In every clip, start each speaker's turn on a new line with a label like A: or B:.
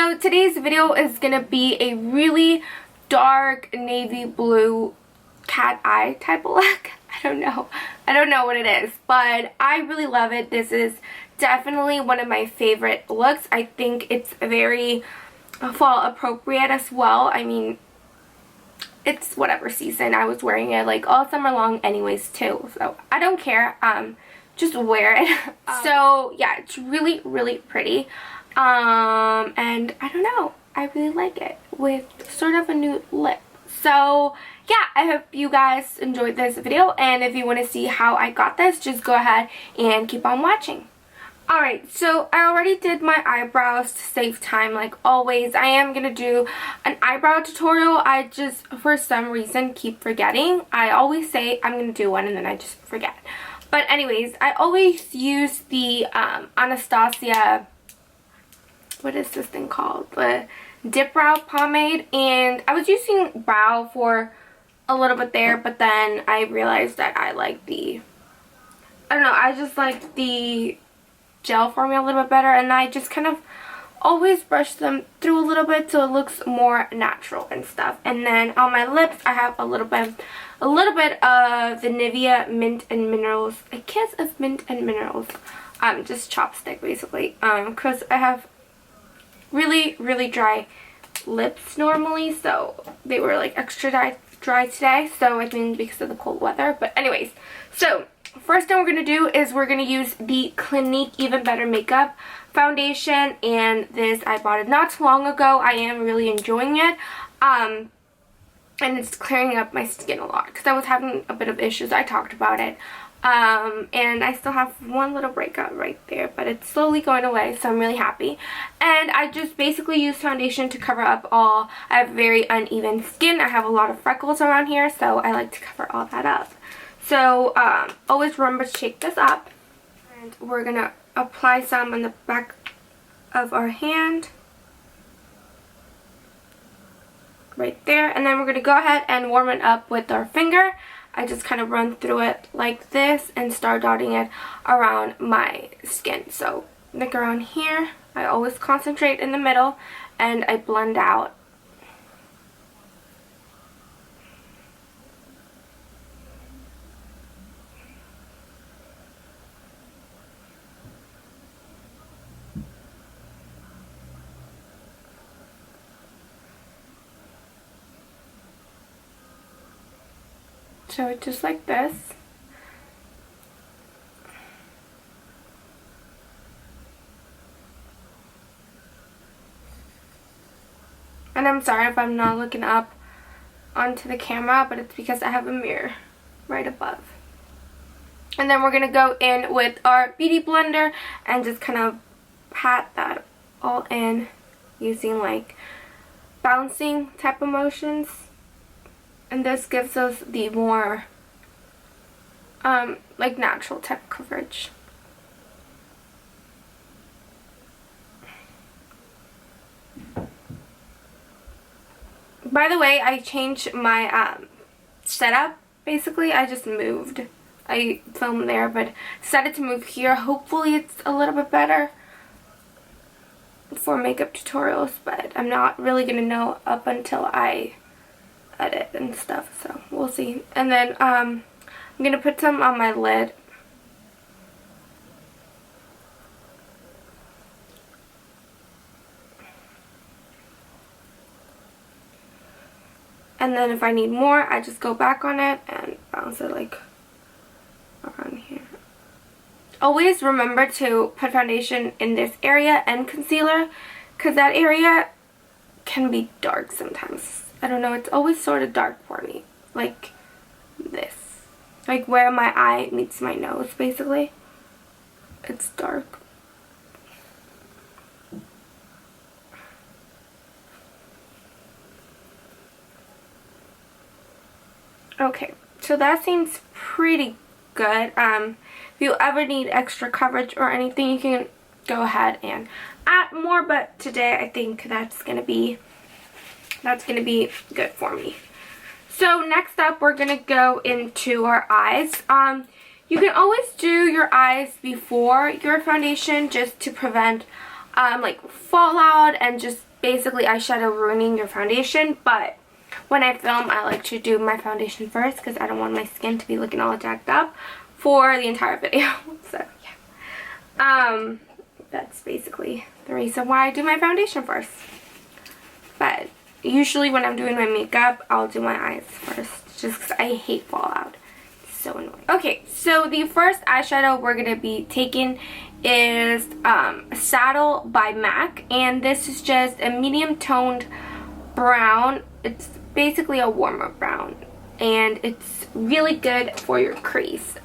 A: So today's video is gonna be a really dark navy blue cat eye type of look. I don't know what it is, but I really love it. This is definitely one of my favorite looks. I think it's very fall appropriate as well. I mean, it's whatever season. I was wearing it like all summer long anyways too, so I don't care. Just wear it. So yeah, it's really pretty. And I don't know, I really like it with sort of a nude lip. So yeah, I hope you guys enjoyed this video, and if you want to see how I got this, just go ahead and keep on watching. Alright, so I already did my eyebrows to save time like always. I am going to do an eyebrow tutorial. I just, for some reason, keep forgetting. I always say I'm going to do one and then I just forget. But anyways, I always use the Anastasia, what is this thing called? The Dip Brow Pomade. And I was using brow for a little bit there, but then I realized that I like the, I don't know, I just like the gel formula a little bit better, and I just kind of always brush them through a little bit so it looks more natural and stuff. And then on my lips I have a little bit of the Nivea Mint and Minerals, a kiss of mint and minerals, just chopstick basically, because I have really dry lips normally, so they were like extra dry today, so I think because of the cold weather. But anyways, so first thing we're going to do is we're going to use the Clinique Even Better Makeup foundation, and this I bought it not too long ago. I am really enjoying it, and it's clearing up my skin a lot because I was having a bit of issues. I talked about it, and I still have one little breakout right there, but it's slowly going away, so I'm really happy. And I just basically use foundation to cover up all, I have very uneven skin. I have a lot of freckles around here, so I like to cover all that up. So always remember to shake this up, and we're going to apply some on the back of our hand right there, and then we're going to go ahead and warm it up with our finger. I just kind of run through it like this and start dotting it around my skin. So like around here, I always concentrate in the middle and I blend out. So just like this. And I'm sorry if I'm not looking up onto the camera, but it's because I have a mirror right above. And then we're going to go in with our beauty blender and just kind of pat that all in using like bouncing type of motions. And this gives us the more like natural type coverage. By the way, I changed my setup. Basically, I just moved. I filmed there, but decided to move here. Hopefully it's a little bit better for makeup tutorials, but I'm not really going to know up until I edit and stuff, so we'll see. And then I'm going to put some on my lid. And then if I need more, I just go back on it and bounce it like around here. Always remember to put foundation in this area and concealer, because that area can be dark sometimes. I don't know, it's always sort of dark for me. Like this. Like where my eye meets my nose, basically. It's dark. Okay, so that seems pretty good. If you ever need extra coverage or anything, you can go ahead and add more, but today I think that's gonna be good for me. So next up, we're gonna go into our eyes. You can always do your eyes before your foundation just to prevent like fallout and just basically eyeshadow ruining your foundation, but when I film, I like to do my foundation first because I don't want my skin to be looking all jacked up for the entire video. So, yeah. That's basically the reason why I do my foundation first. But usually when I'm doing my makeup, I'll do my eyes first just because I hate fallout. It's so annoying. Okay, so the first eyeshadow we're going to be taking is Saddle by MAC. And this is just a medium toned brown. It's basically a warmer brown. And it's really good for your crease.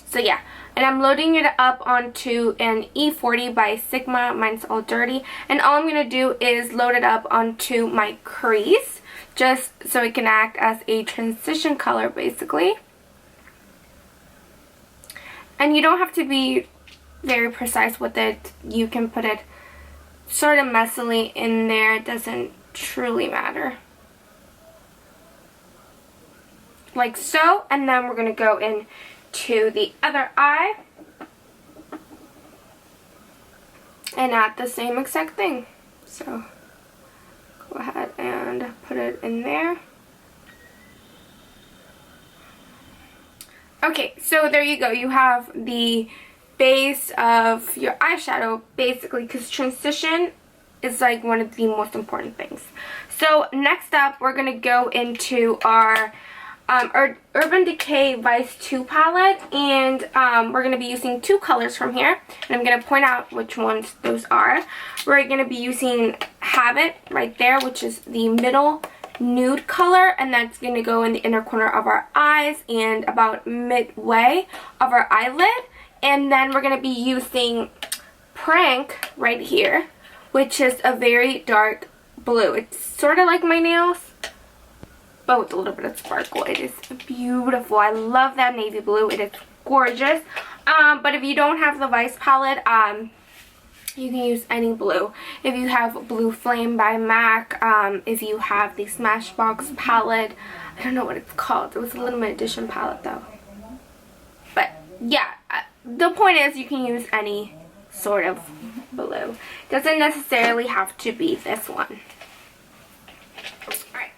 A: So yeah. And I'm loading it up onto an E40 by Sigma. Mine's all dirty. And all I'm going to do is load it up onto my crease, just so it can act as a transition color, basically. And you don't have to be very precise with it. You can put it sort of messily in there. It doesn't truly matter. Like so. And then we're going to go in to the other eye and add the same exact thing. So go ahead and put it in there. Okay, so there you go. You have the base of your eyeshadow, basically, because transition is like one of the most important things. So next up, we're going to go into our Urban Decay Vice 2 palette, and we're going to be using two colors from here, and I'm going to point out which ones those are. We're going to be using Habit right there, which is the middle nude color, and that's going to go in the inner corner of our eyes and about midway of our eyelid. And then we're going to be using Prank right here, which is a very dark blue. It's sort of like my nails, but with a little bit of sparkle. It is beautiful. I love that navy blue. It is gorgeous. But if you don't have the Vice palette, you can use any blue. If you have Blue Flame by MAC, if you have the Smashbox palette, I don't know what it's called. It was a limited edition palette though. But yeah, the point is you can use any sort of blue. Doesn't necessarily have to be this one.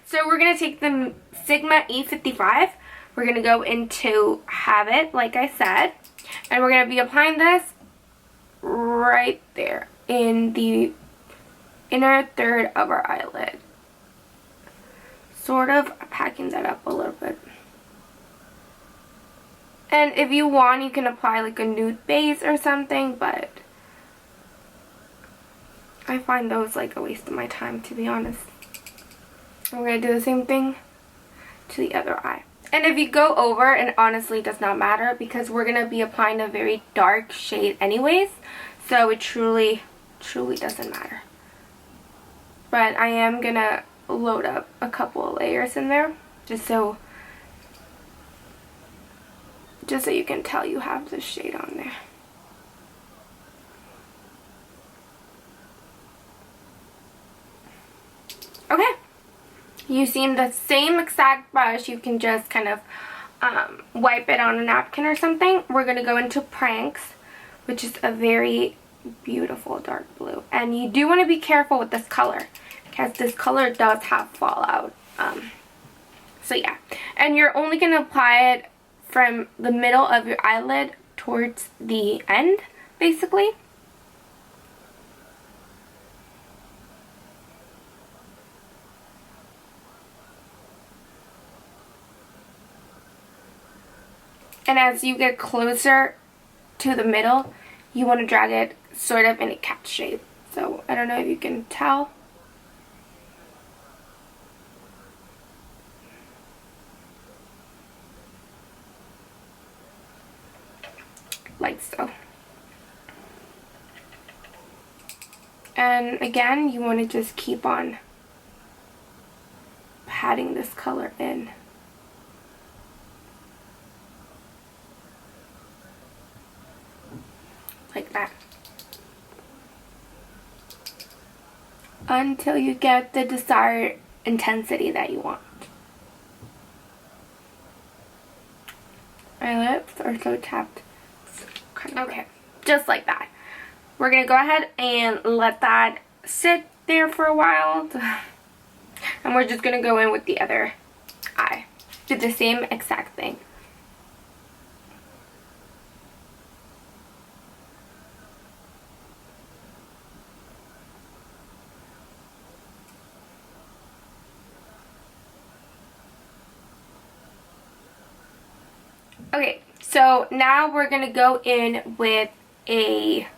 A: So we're going to take the Sigma E55. We're going to go into Habit, like I said. And we're going to be applying this right there in the inner third of our eyelid. Sort of packing that up a little bit. And if you want, you can apply like a nude base or something, but I find those like a waste of my time, to be honest. And we're going to do the same thing to the other eye. And if you go over, it honestly does not matter because we're going to be applying a very dark shade anyways. So it truly doesn't matter. But I am going to load up a couple of layers in there just so you can tell you have this shade on there. Okay. Using the same exact brush, you can just kind of wipe it on a napkin or something. We're going to go into Pranks, which is a very beautiful dark blue. And you do want to be careful with this color because this color does have fallout. So yeah. And you're only going to apply it from the middle of your eyelid towards the end, basically. And as you get closer to the middle, you want to drag it sort of in a cat shape. So I don't know if you can tell. Like so. And again, you want to just keep on patting this color in. Like that. Until you get the desired intensity that you want. My lips are so tapped. Okay, just like that. We're going to go ahead and let that sit there for a while. And we're just going to go in with the other eye. Do the same exact thing. Okay, so now we're going to go in with a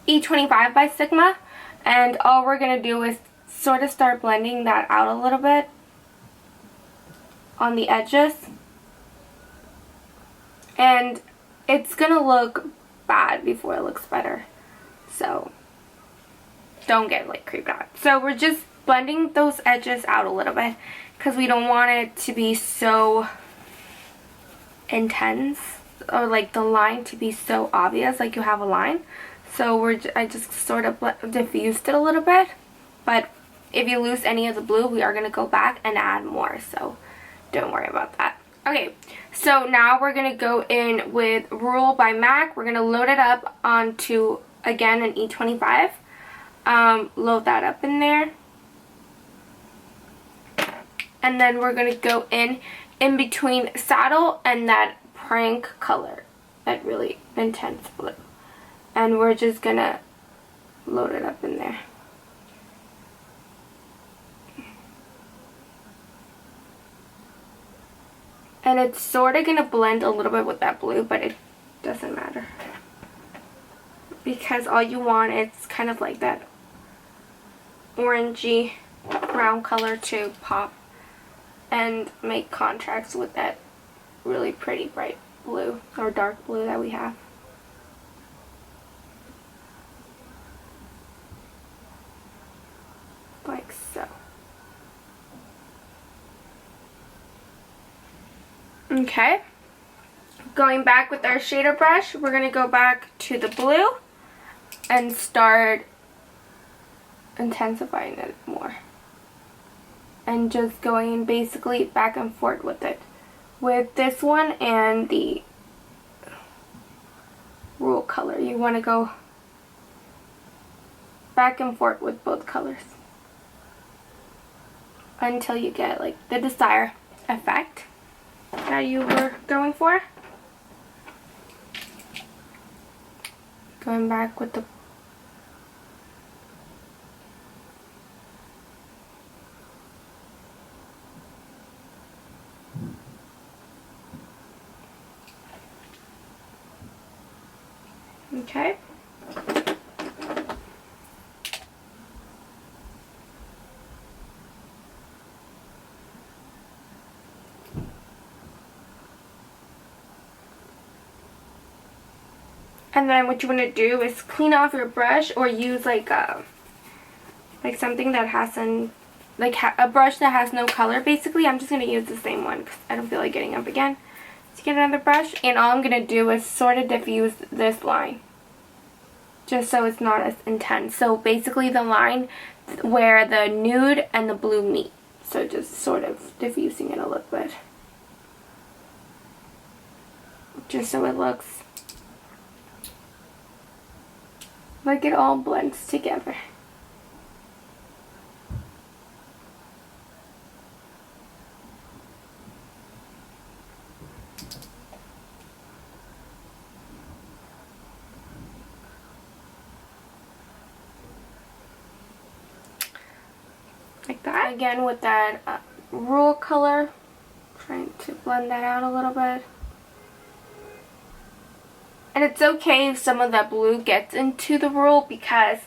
A: E25 by Sigma, and all we're going to do is sort of start blending that out a little bit on the edges. And it's going to look bad before it looks better, so don't get like creeped out. So we're just blending those edges out a little bit because we don't want it to be so intense, or like the line to be so obvious, like you have a line. So I just sort of diffused it a little bit, but if you lose any of the blue, we are going to go back and add more, so don't worry about that. Okay, so now we're going to go in with Rule by MAC. We're going to load it up onto, again, an E25. Load that up in there. And then we're going to go in between Saddle and that Prank color, that really intense blue. And we're just going to load it up in there. And it's sort of going to blend a little bit with that blue, but it doesn't matter. Because all you want is kind of like that orangey brown color to pop and make contrast with that really pretty bright blue or dark blue that we have. Like so. Okay. Going back with our shader brush, we're going to go back to the blue and start intensifying it more. And just going basically back and forth with it. With this one and the Rule color, you want to go back and forth with both colors until you get like the desired effect that you were going for. Going back with the okay. And then what you want to do is clean off your brush, or use like something that hasn't, a brush that has no color. Basically, I'm just going to use the same one because I don't feel like getting up again to get another brush. And all I'm going to do is sort of diffuse this line, just so it's not as intense. So basically the line where the nude and the blue meet. So just sort of diffusing it a little bit, just so it looks like it all blends together. Like that. Again with that Rule color, trying to blend that out a little bit. And it's okay if some of that blue gets into the Rule, because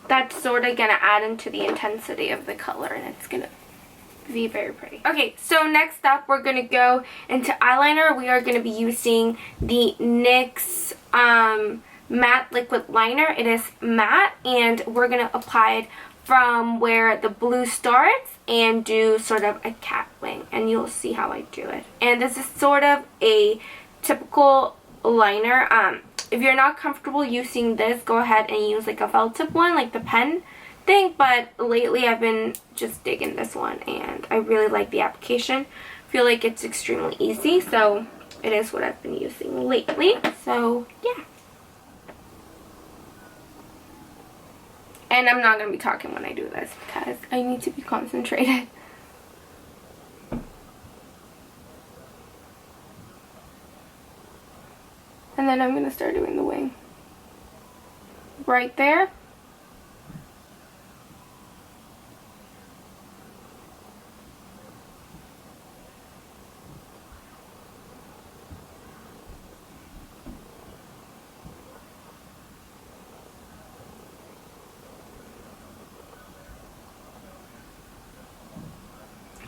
A: that's sort of going to add into the intensity of the color, and it's going to be very pretty. Okay, so next up we're going to go into eyeliner. We are going to be using the NYX matte liquid liner. It is matte, and we're going to apply it from where the blue starts and do sort of a cat wing, and you'll see how I do it. And this is sort of a typical liner. If you're not comfortable using this, go ahead and use like a felt tip one, like the pen thing, but lately I've been just digging this one and I really like the application. I feel like it's extremely easy, so it is what I've been using lately. So yeah, And I'm not going to be talking when I do this because I need to be concentrated. And then I'm going to start doing the wing. Right there.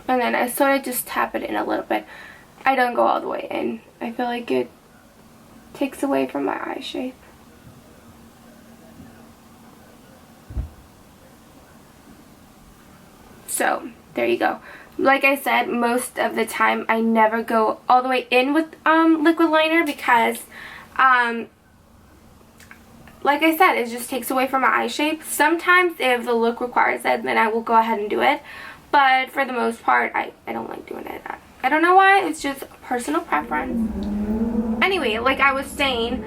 A: And then I sort of just tap it in a little bit. I don't go all the way in. I feel like it takes away from my eye shape. So, there you go. Like I said, most of the time I never go all the way in with liquid liner because, like I said, it just takes away from my eye shape. Sometimes if the look requires it, then I will go ahead and do it. But for the most part, I don't like doing it. I don't know why. It's just personal preference. Anyway, like I was saying,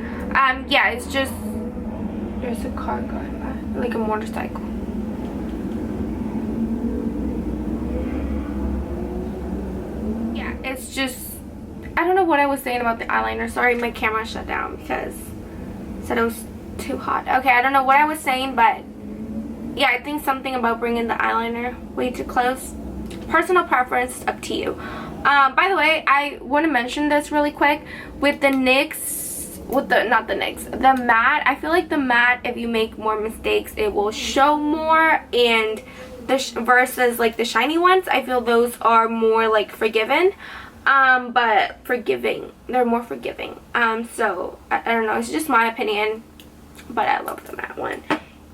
A: yeah, it's just... There's a car going by. Like a motorcycle. Yeah, it's just... I don't know what I was saying about the eyeliner. Sorry, my camera shut down because it said it was too hot. Okay, I don't know what I was saying, but... yeah, I think something about bringing the eyeliner way too close. Personal preference, up to you. By the way, I want to mention this really quick. With the NYX, not the NYX, the matte, I feel like the matte, if you make more mistakes, it will show more. And versus like the shiny ones, I feel those are more like forgiven. But forgiving. They're more forgiving. So, I don't know. It's just my opinion. But I love the matte one.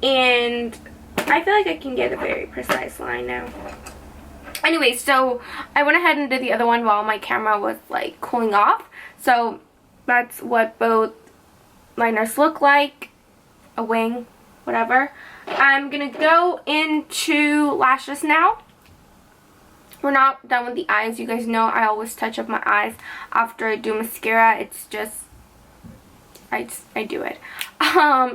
A: And... I feel like I can get a very precise line now. Anyway, so I went ahead and did the other one while my camera was like cooling off. So that's what both liners look like. A wing, whatever. I'm going to go into lashes now. We're not done with the eyes. You guys know I always touch up my eyes after I do mascara. It's just... I do it.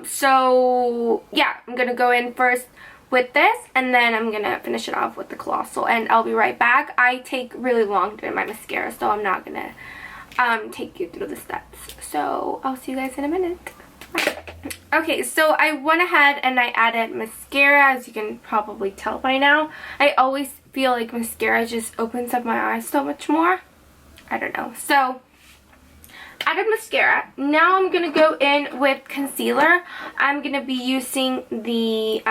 A: So yeah, I'm gonna go in first with this, and then I'm gonna finish it off with the Colossal, and I'll be right back. I take really long doing my mascara, so I'm not gonna take you through the steps. So I'll see you guys in a minute. Bye. Okay, so I went ahead and I added mascara, as you can probably tell by now. I always feel like mascara just opens up my eyes so much more. I don't know. So added mascara. Now I'm going to go in with concealer. I'm going to be using the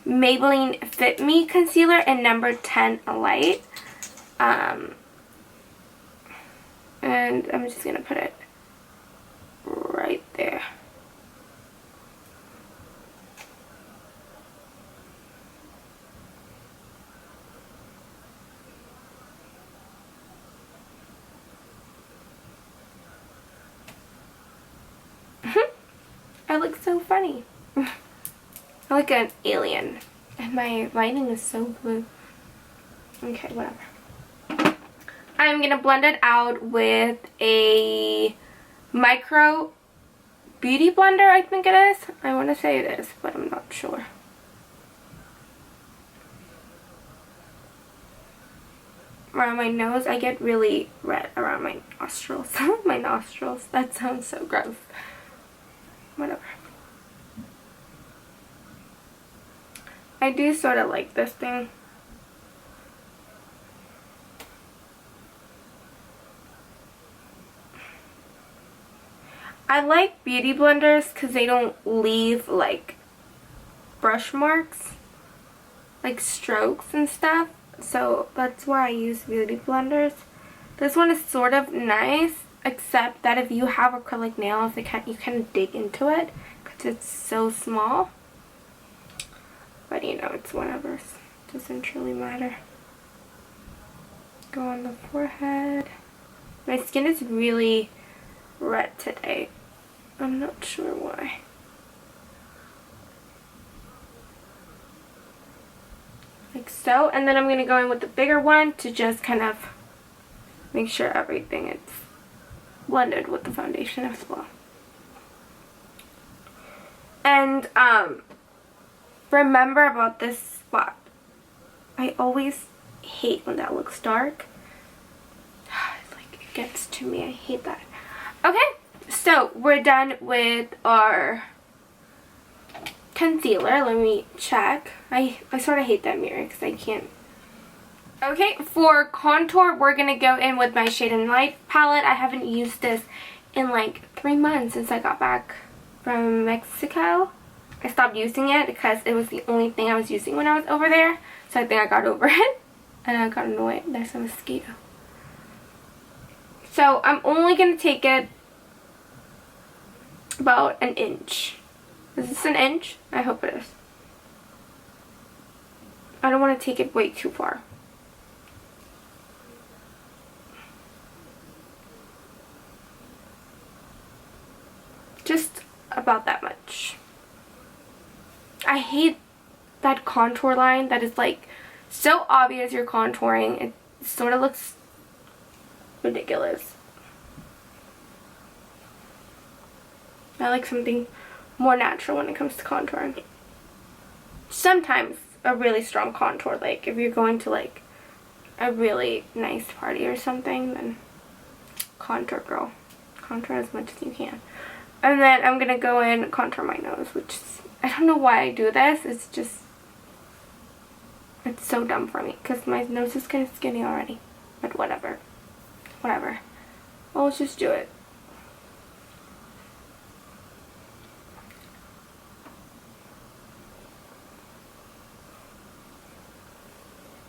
A: Maybelline Fit Me concealer in number 10 Light. And I'm just going to put it right there. I look so funny. I look like an alien. And my lighting is so blue. Okay, whatever. I'm going to blend it out with a micro beauty blender, I think it is. I want to say it is, but I'm not sure. Around my nose, I get really red around my nostrils. My nostrils. That sounds so gross. Whatever. I do sort of like this thing. I like beauty blenders because they don't leave like brush marks, like strokes and stuff. So that's why I use beauty blenders. This one is sort of nice, except that if you have acrylic nails, you kind of dig into it because it's so small. But you know, it's whatever. It doesn't really matter. Go on the forehead. My skin is really red today. I'm not sure why. Like so. And then I'm going to go in with the bigger one to just kind of make sure everything is blended with the foundation as well. And remember about this spot. I always hate when that looks dark. Like, it gets to me. I hate that. Okay, so we're done with our concealer. Let me check. I sort of hate that mirror because I can't. Okay, for contour, we're going to go in with my Shade and Light palette. I haven't used this in like 3 months since I got back from Mexico. I stopped using it because it was the only thing I was using when I was over there. So I think I got over it. And I got annoyed. There's a mosquito. So I'm only going to take it about an inch. Is this an inch? I hope it is. I don't want to take it way too far. Just about that much. I hate that contour line that is like so obvious you're contouring. It sort of looks ridiculous. I like something more natural when it comes to contouring. Sometimes a really strong contour, like if you're going to like a really nice party or something, then contour, girl. Contour as much as you can. And then I'm going to go in and contour my nose, which is, I don't know why I do this. It's just, it's so dumb for me because my nose is kind of skinny already. But whatever. Whatever. Well, let's just do it.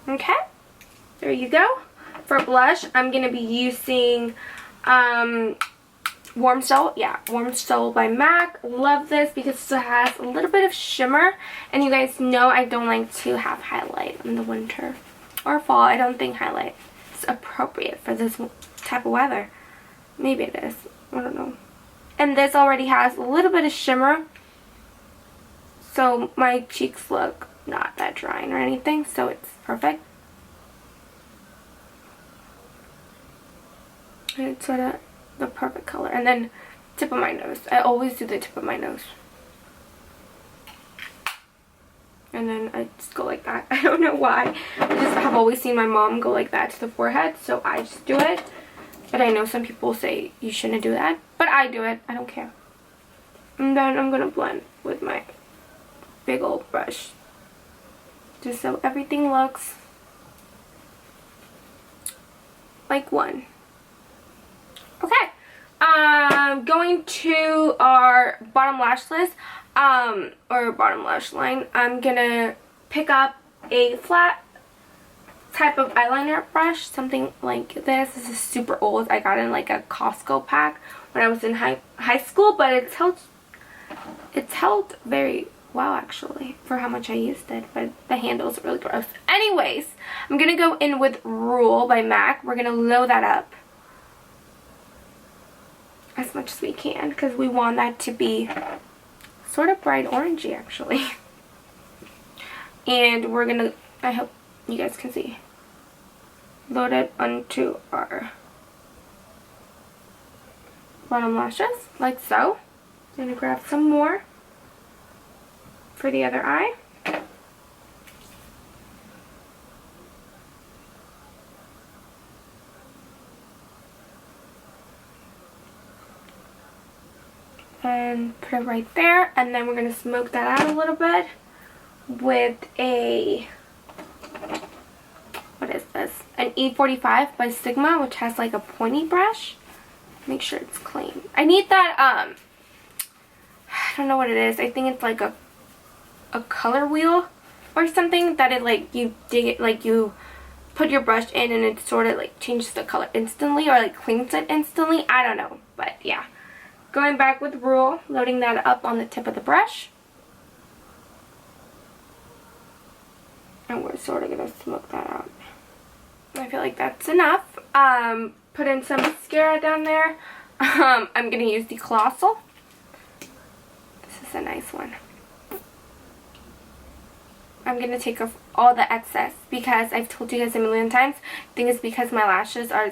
A: Okay. There you go. For blush, I'm going to be using Warm Soul. Yeah, Warm Soul by MAC. Love this because it has a little bit of shimmer. And you guys know I don't like to have highlight in the winter or fall. I don't think highlight is appropriate for this type of weather. Maybe it is. I don't know. And this already has a little bit of shimmer. So my cheeks look not that drying or anything. So it's perfect. And it's sort of the perfect color. And then tip of my nose. I always do the tip of my nose. And then I just go like that. I don't know why. I just have always seen my mom go like that to the forehead. So I just do it. But I know some people say you shouldn't do that. But I do it. I don't care. And then I'm going to blend with my big old brush. Just so everything looks like one. Okay, going to our bottom lash list, or bottom lash line. I'm gonna pick up a flat type of eyeliner brush, something like this. This is super old. I got it in like a Costco pack when I was in high school, but it's held very well actually for how much I used it, but the handle is really gross. Anyways, I'm gonna go in with Rule by MAC. We're gonna load that up as much as we can because we want that to be sort of bright orangey actually. And we're gonna, I hope you guys can see, load it onto our bottom lashes like so. I'm gonna grab some more for the other eye. And put it right there, and then we're going to smoke that out a little bit with a, what is this? An E45 by Sigma, which has like a pointy brush. Make sure it's clean. I need that, I don't know what it is. I think it's like a color wheel or something that it like, you dig it, like you put your brush in and it sort of like changes the color instantly or like cleans it instantly. I don't know, but yeah. Going back with Rule, loading that up on the tip of the brush. And we're sort of going to smoke that out. I feel like that's enough. Put in some mascara down there. I'm going to use the Colossal. This is a nice one. I'm going to take off all the excess because I've told you guys a million times. I think it's because my lashes are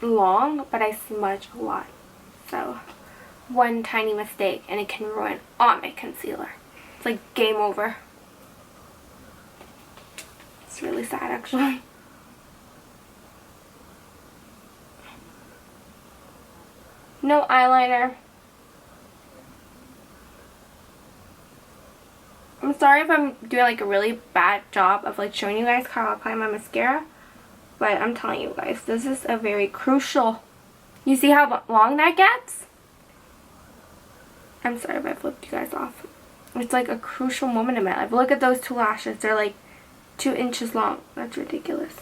A: long, but I smudge a lot. So one tiny mistake and it can ruin all my concealer. It's like game over. It's really sad, actually. No eyeliner. I'm sorry if I'm doing like a really bad job of like showing you guys how I apply my mascara, but I'm telling you guys, this is a very crucial. You see how long that gets? I'm sorry if I flipped you guys off. It's like a crucial moment in my life. Look at those two lashes. They're like 2 inches long. That's ridiculous.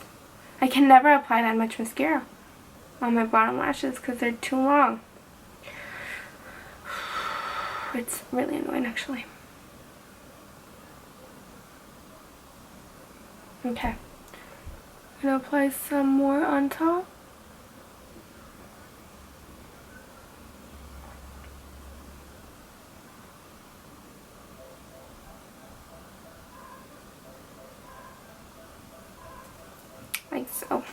A: I can never apply that much mascara on my bottom lashes because they're too long. It's really annoying, actually. Okay. I'm gonna apply some more on top. Like so.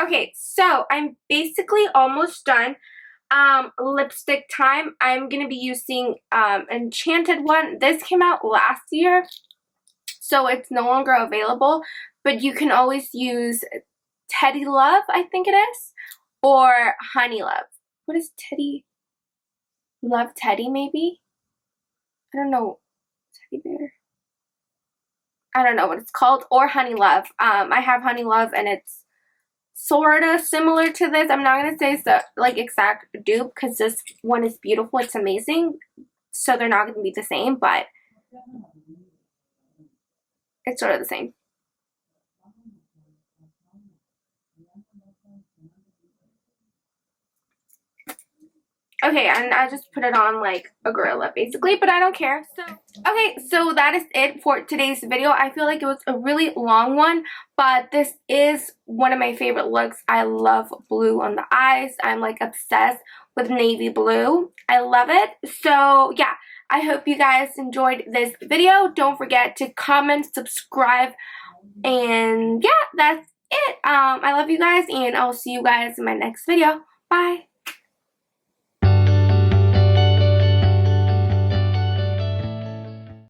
A: Okay, so I'm basically almost done. Lipstick time. I'm gonna be using Enchanted one. This came out last year, so it's no longer available, but you can always use Teddy Love, I think it is, or Honey Love. What is Teddy Love? Teddy, maybe? I don't know. Teddy bear. I don't know what it's called, or Honey Love. I have Honey Love, and it's sort of similar to this. I'm not going to say it's the like exact dupe because this one is beautiful. It's amazing. So they're not going to be the same, but it's sort of the same. Okay, and I just put it on like a gorilla basically, but I don't care. So okay, so that is it for today's video. I feel like it was a really long one, but this is one of my favorite looks. I love blue on the eyes. I'm like obsessed with navy blue. I love it. So yeah, I hope you guys enjoyed this video. Don't forget to comment, subscribe, and yeah, that's it. I love you guys, and I'll see you guys in my next video. Bye.